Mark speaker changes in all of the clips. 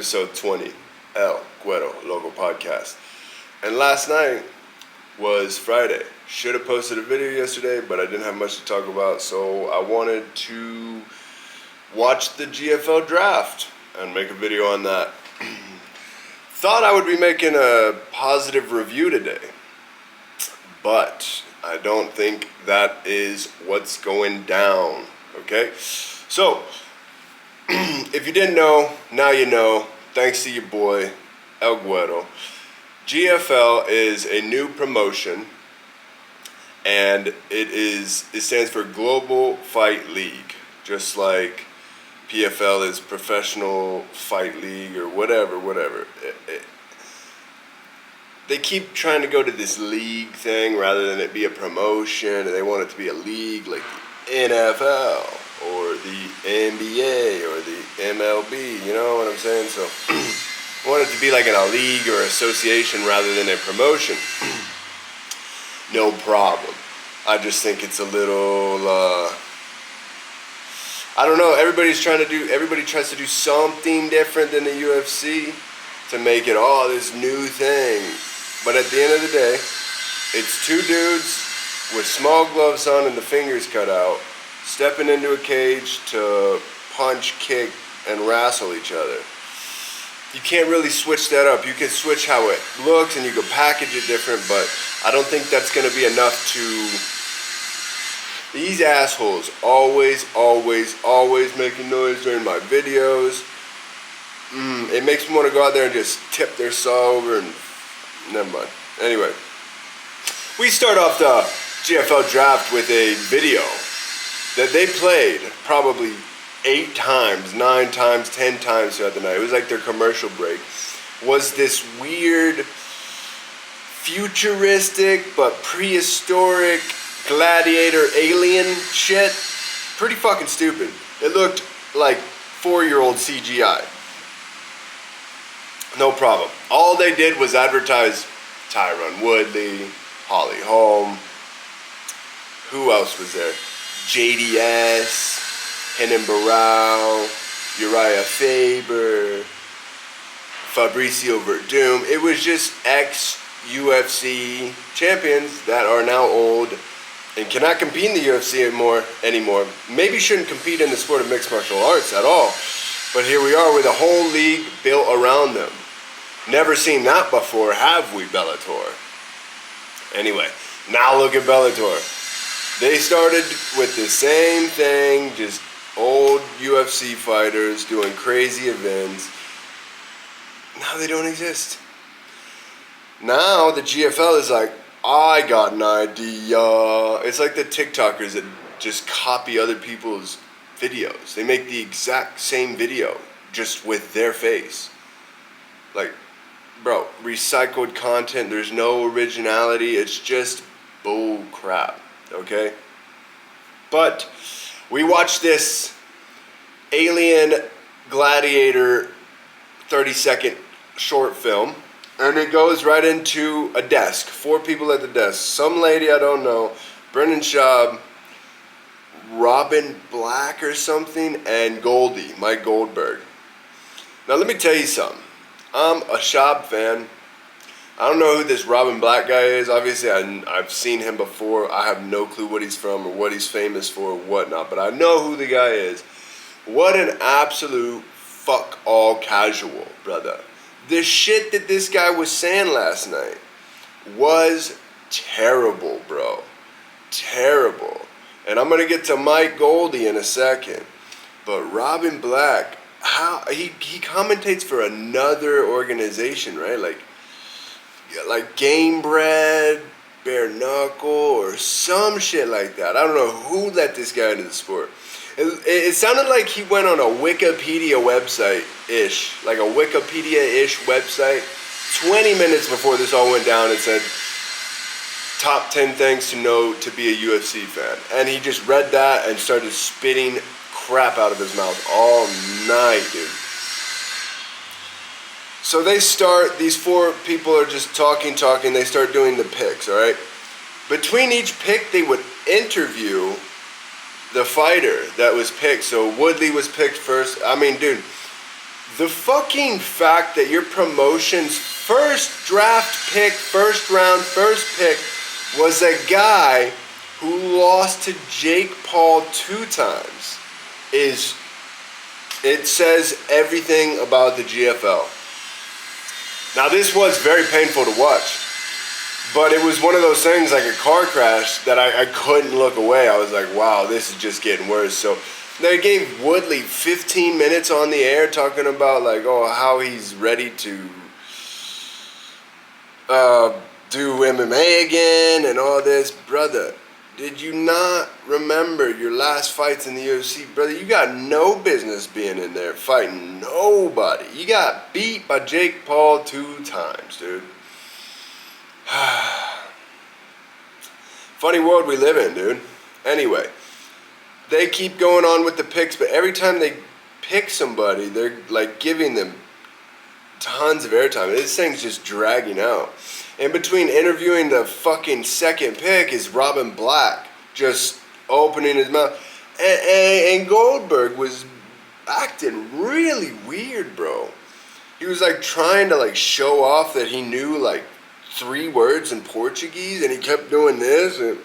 Speaker 1: episode 20, El Cuero Logo Podcast. And last night was Friday. Should have posted a video yesterday, but I didn't have much to talk about, so I wanted to watch the GFL draft and make a video on that. Thought I would be making a positive review today, but I don't think that is what's going down, okay? So, if you didn't know, now you know, thanks to your boy, El Guero. GFL is a new promotion, and it stands for Global Fight League, just like PFL is Professional Fight League or whatever. They keep trying to go to this league thing rather than it be a promotion, and they want it to be a league like the NFL or the NBA or the MLB, you know what I'm saying? So, I want it to be like in a league or association rather than a promotion. No problem. I just think it's a little, I don't know, everybody tries to do something different than the UFC to make it, this new thing. But at the end of the day, it's two dudes with small gloves on and the fingers cut out, stepping into a cage to punch, kick, and wrestle each other. You can't really switch that up. You can switch how it looks and you can package it different, but I don't think that's going to be enough to... These assholes always making noise during my videos. It makes me want to go out there and just tip their saw over and... Never mind. Anyway, we start off the GFL draft with a video that they played probably 8 times, 9 times, 10 times throughout the night. It was like their commercial break. Was this weird, futuristic, but prehistoric gladiator alien shit. Pretty fucking stupid. It looked like 4-year-old CGI. No problem. All they did was advertise Tyron Woodley, Holly Holm. Who else was there? JDS, Henan Barao, Uriah Faber, Fabricio Verdum. It was just ex-UFC champions that are now old and cannot compete in the UFC anymore. Maybe shouldn't compete in the sport of mixed martial arts at all. But here we are with a whole league built around them. Never seen that before, have we, Bellator? Anyway, now look at Bellator. They started with the same thing, just old UFC fighters doing crazy events. Now they don't exist. Now the GFL is like, I got an idea. It's like the TikTokers that just copy other people's videos. They make the exact same video, just with their face. Like, bro, recycled content. There's no originality. It's just bull crap, okay? But we watched this alien gladiator 30-second short film, and it goes right into a desk. 4 people at the desk. Some lady I don't know, Brendan Schaub, Robin Black or something, and Goldie, Mike Goldberg. Now let me tell you something. I'm a Schaub fan. I don't know who this Robin Black guy is. Obviously, I've seen him before. I have no clue what he's from or what he's famous for or whatnot, but I know who the guy is. What an absolute fuck all casual, brother. The shit that this guy was saying last night was terrible, bro. Terrible. And I'm going to get to Mike Goldie in a second. But Robin Black, how he commentates for another organization, right? Like Game Bread, Bare Knuckle, or some shit like that. I don't know who let this guy into the sport. It sounded like he went on a Wikipedia website-ish, like a Wikipedia-ish website, 20 minutes before this all went down and said, top 10 things to know to be a UFC fan. And he just read that and started spitting crap out of his mouth all night, dude. So they start, these 4 people are just talking, they start doing the picks, all right? Between each pick, they would interview the fighter that was picked. So Woodley was picked first. I mean, dude, The fucking fact that your promotion's first draft pick, first round, first pick was a guy who lost to Jake Paul 2 times it says everything about the GFL. Now this was very painful to watch, but it was one of those things like a car crash that I couldn't look away. I was like, wow, this is just getting worse. So they gave Woodley 15 minutes on the air talking about like, oh, how he's ready to do MMA again and all this. Brother, did you not remember your last fights in the UFC? Brother, you got no business being in there fighting nobody. You got beat by Jake Paul 2 times, dude. Funny world we live in, dude. Anyway, they keep going on with the picks, but every time they pick somebody, they're like giving them tons of airtime. This thing's just dragging out. In between interviewing the fucking second pick is Robin Black just opening his mouth. And Goldberg was acting really weird, bro. He was like trying to like show off that he knew like 3 words in Portuguese, and he kept doing this. And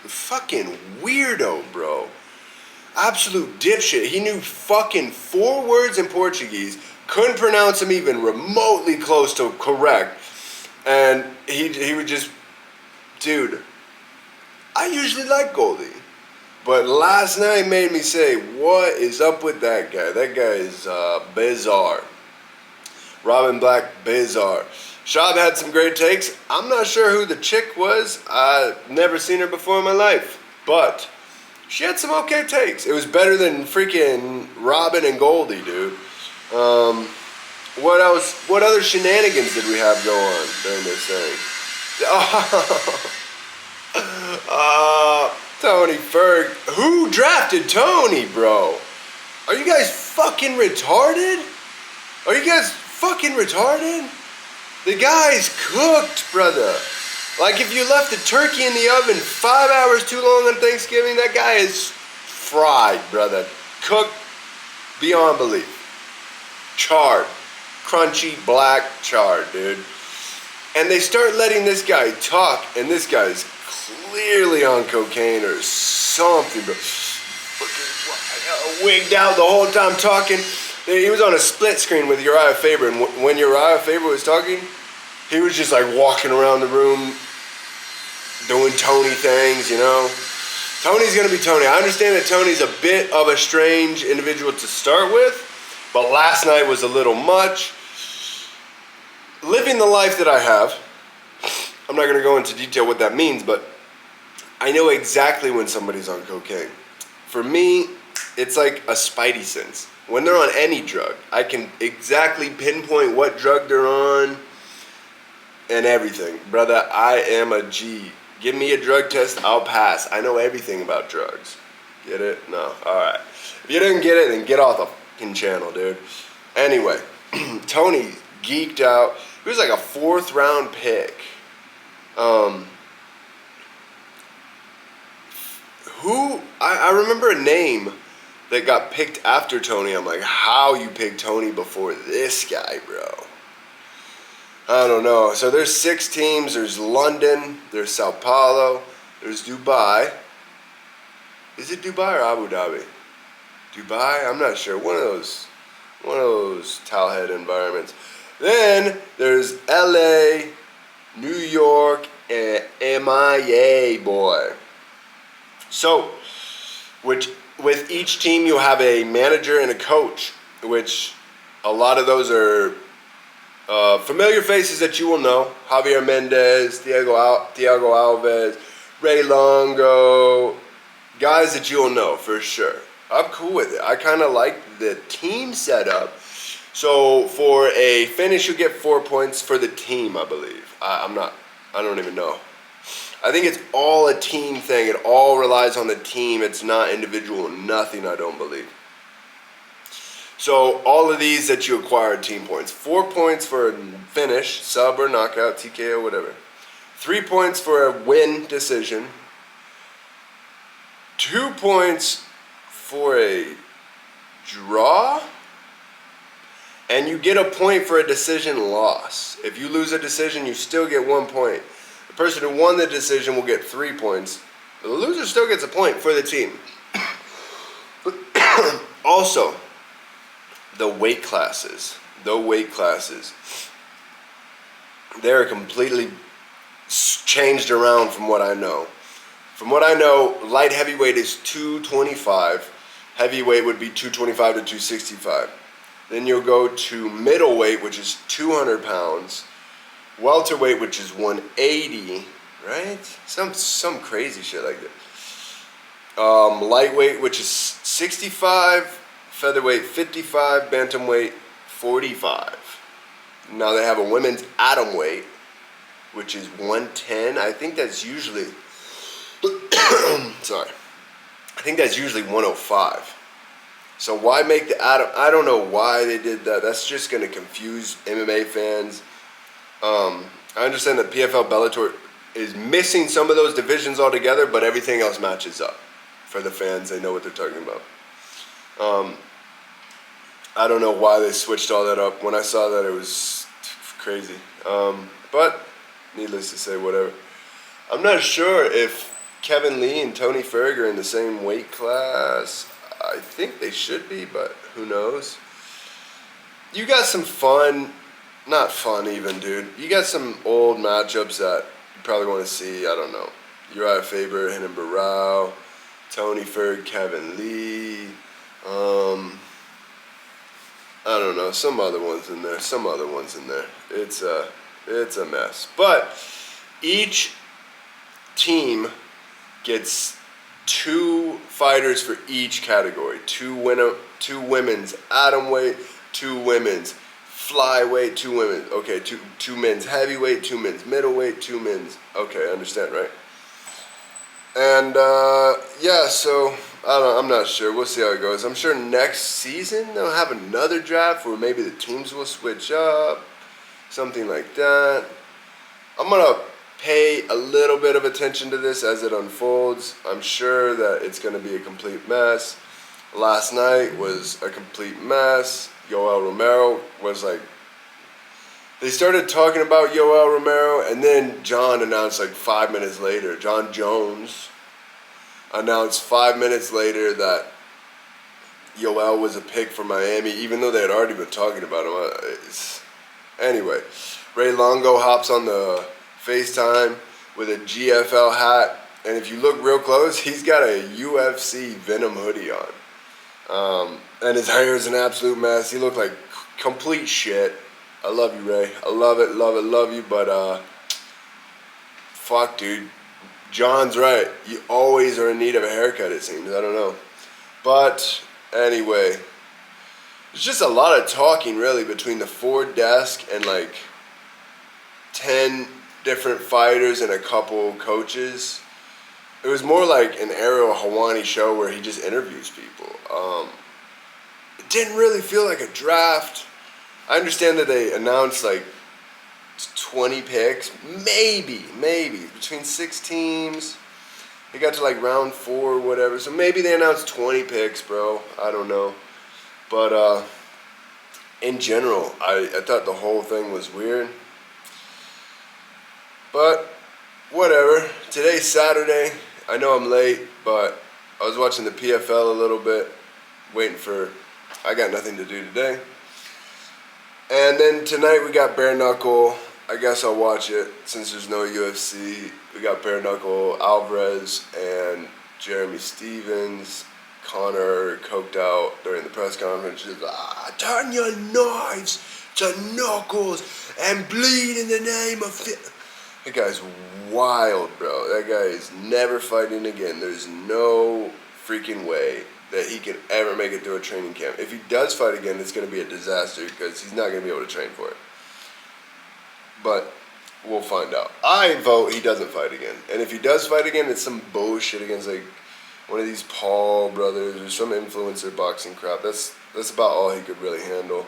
Speaker 1: fucking weirdo, bro. Absolute dipshit. He knew fucking 4 words in Portuguese, couldn't pronounce them even remotely close to correct, and he would just, dude, I usually like Goldie, but last night made me say, what is up with that guy? That guy is bizarre. Robin Black, bizarre. Shab had some great takes. I'm not sure who the chick was. I've never seen her before in my life, but she had some okay takes. It was better than freaking Robin and Goldie, dude. What else? What other shenanigans did we have go on during this thing? Tony Ferg. Who drafted Tony, bro? Are you guys fucking retarded? Are you guys fucking retarded? The guy's cooked, brother. Like if you left the turkey in the oven 5 hours too long on Thanksgiving, that guy is fried, brother. Cooked beyond belief. Charred. Crunchy, black, charred, dude. And they start letting this guy talk, and this guy's clearly on cocaine or something, bro. Wigged out the whole time talking. He was on a split screen with Uriah Faber, and when Uriah Faber was talking, he was just like walking around the room doing Tony things, you know. Tony's gonna be Tony. I understand that Tony's a bit of a strange individual to start with, but last night was a little much. Living the life that I have, I'm not gonna go into detail what that means, but I know exactly when somebody's on cocaine. For me, it's like a spidey sense. When they're on any drug, I can exactly pinpoint what drug they're on and everything. Brother, I am a G. Give me a drug test, I'll pass. I know everything about drugs. Get it? No? Alright. If you didn't get it, then get off the fucking channel, dude. Anyway, Tony geeked out. He was like a 4th round pick. I remember a name that got picked after Tony. I'm like, how you picked Tony before this guy, bro? I don't know. So there's 6 teams. There's London. There's Sao Paulo. There's Dubai. Is it Dubai or Abu Dhabi? Dubai? I'm not sure. One of those towelhead environments. Then there's LA, New York, and MIA, boy. So, with each team, you have a manager and a coach, which a lot of those are familiar faces that you will know. Javier Mendez, Thiago Alves, Ray Longo, guys that you will know for sure. I'm cool with it. I kind of like the team setup. So for a finish, you get 4 points for the team, I believe. I don't even know. I think it's all a team thing. It all relies on the team. It's not individual, nothing, I don't believe. So all of these that you acquire are team points. 4 points for a finish, sub or knockout, TKO, whatever. 3 points for a win decision. 2 points for a draw, and you get a point for a decision loss. If you lose a decision, you still get 1 point. The person who won the decision will get 3 points. The loser still gets a point for the team. Also, the weight classes. They're completely changed around from what I know. From what I know, light heavyweight is 225. Heavyweight would be 225 to 265. Then you'll go to middleweight, which is 200 pounds. Welterweight, which is 180, right? Some crazy shit like that. Lightweight, which is 65. Featherweight, 55. Bantamweight, 45. Now they have a women's atomweight, which is 110. I think that's usually... sorry. I think that's usually 105. So why make the atom? I don't know why they did that. That's just going to confuse MMA fans. I understand that PFL Bellator is missing some of those divisions altogether, but everything else matches up. For the fans, they know what they're talking about. I don't know why they switched all that up. When I saw that, it was crazy. But needless to say, whatever. I'm not sure if Kevin Lee and Tony Ferg are in the same weight class. I think they should be, but who knows? You got some fun, not fun even, dude. You got some old matchups that you probably want to see. I don't know. Uriah Faber, Renan Barao, Tony Ferg, Kevin Lee. I don't know. Some other ones in there. It's a mess. But each team gets 2 fighters for each category. 2 women's atomweight, 2 women's flyweight, 2 women's, okay, 2 men's heavyweight, 2 men's middleweight, 2 men's, okay, I understand, right? And yeah, so I'm not sure. We'll see how it goes. I'm sure next season they'll have another draft where maybe the teams will switch up, something like that. I'm gonna pay a little bit of attention to this as it unfolds. I'm sure that it's going to be a complete mess. Last night was a complete mess. Yoel Romero was like... They started talking about Yoel Romero, and then John announced like 5 minutes later. John Jones announced 5 minutes later that Yoel was a pick for Miami, even though they had already been talking about him. Anyway, Ray Longo hops on the FaceTime with a GFL hat, and if you look real close, he's got a UFC Venom hoodie on. And his hair is an absolute mess. He looked like complete shit. I love you, Ray. I love it, love you, but fuck, dude. John's right. You always are in need of a haircut, it seems. I don't know. But anyway, there's just a lot of talking, really, between the Ford desk and like 10 different fighters and a couple coaches. It was more like an Ariel Helwani show where he just interviews people. It didn't really feel like a draft. I understand that they announced like 20 picks, maybe between 6 teams. They got to like round 4 or whatever, so maybe they announced 20 picks, bro. I don't know, but in general, I thought the whole thing was weird. But whatever. Today's Saturday. I know I'm late, but I was watching the PFL a little bit, waiting for... I got nothing to do today. And then tonight we got Bare Knuckle. I guess I'll watch it since there's no UFC. We got Bare Knuckle, Alvarez, and Jeremy Stevens. Connor coked out during the press conference. She's like, turn your knives to knuckles and bleed in the name of... That guy's wild, bro. That guy is never fighting again. There's no freaking way that he can ever make it through a training camp. If he does fight again, it's going to be a disaster because he's not going to be able to train for it. But we'll find out. I vote he doesn't fight again. And if he does fight again, it's some bullshit against like one of these Paul brothers or some influencer boxing crap. That's about all he could really handle.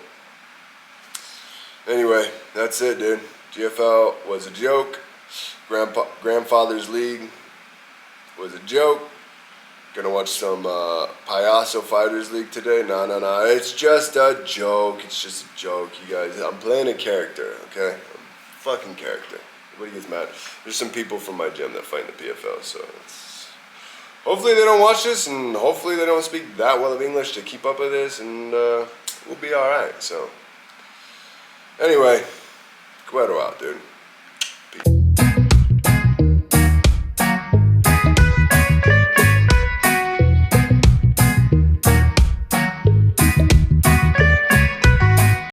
Speaker 1: Anyway, that's it, dude. GFL was a joke. Grandfather's League was a joke. Gonna watch some Payaso Fighters League today. No. It's just a joke. It's just a joke, you guys. I'm playing a character, okay? I'm a fucking character. What gets mad? There's some people from my gym that fight in the PFL, so it's... Hopefully they don't watch this, and hopefully they don't speak that well of English to keep up with this, and we'll be alright, so... Anyway, Cuero out, dude.